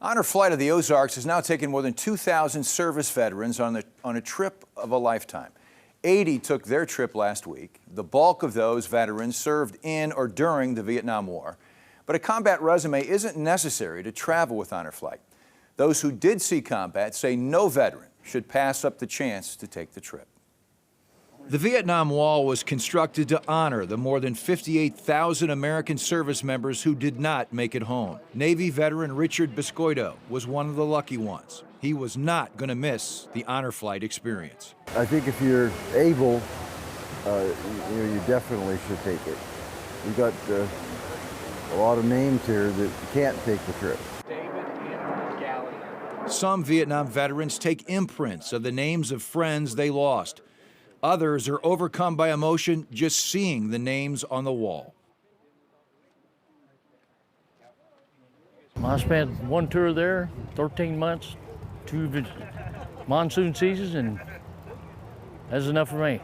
Honor Flight of the Ozarks has now taken more than 2,000 service veterans on a trip of a lifetime. 80 took their trip last week. The bulk of those veterans served in or during the Vietnam War. But a combat resume isn't necessary to travel with Honor Flight. Those who did see combat say no veteran should pass up the chance to take the trip. The Vietnam Wall was constructed to honor the more than 58,000 American service members who did not make it home. Navy veteran Richard BISCOITO was one of the lucky ones. He was not going to miss the Honor Flight experience. I think if you're able, you definitely should take it. We've got a lot of names here that can't take the trip. Some Vietnam veterans take imprints of the names of friends they lost. Others are overcome by emotion just seeing the names on the wall. I spent one tour there, 13 months, 2 monsoon seasons, and that's enough for me.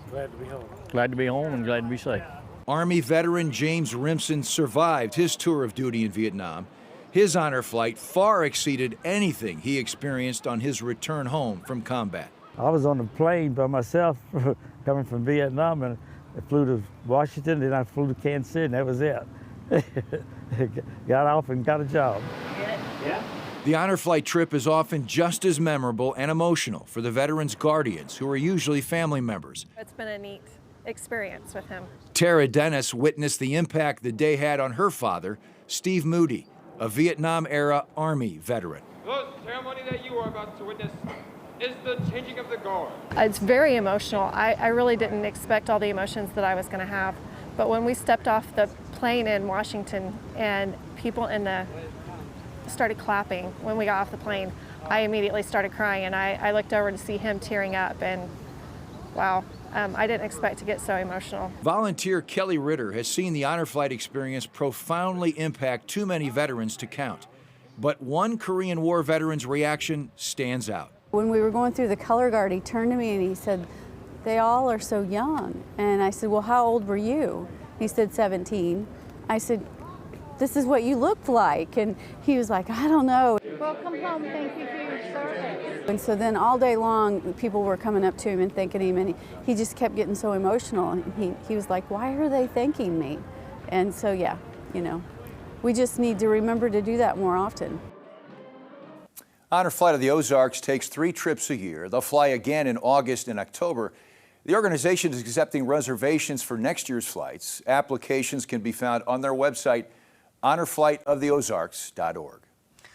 Glad to be home. Glad to be home and glad to be safe. Army veteran James Rimson survived his tour of duty in Vietnam. His honor flight far exceeded anything he experienced on his return home from combat. I was on a plane by myself coming from Vietnam, and I flew to Washington, then I flew to Kansas City, and that was it. Got off and got a job. Yeah. The honor flight trip is often just as memorable and emotional for the veterans' guardians, who are usually family members. It's been a neat experience with him. Tara Dennis witnessed the impact the day had on her father, Steve Moody, a Vietnam-era Army veteran. The ceremony that you are about to witness is the changing of the guard. It's very emotional. I really didn't expect all the emotions that I was going to have. But when we stepped off the plane in Washington and people started clapping when we got off the plane, I immediately started crying, and I looked over to see him tearing up, and wow, I didn't expect to get so emotional. Volunteer Kelly Ritter has seen the honor flight experience profoundly impact too many veterans to count. But one Korean War veteran's reaction stands out. When we were going through the color guard, he turned to me and he said, "They all are so young." And I said, "Well, how old were you?" He said, 17. I said, "This is what you looked like." And he was like, "I don't know." Welcome home, thank you for your service. And so then all day long, people were coming up to him and thanking him, and he just kept getting so emotional. And he was like, "Why are they thanking me?" And so, yeah, we just need to remember to do that more often. Honor Flight of the Ozarks takes 3 trips a year. They'll fly again in August and October. The organization is accepting reservations for next year's flights. Applications can be found on their website, honorflightoftheozarks.org.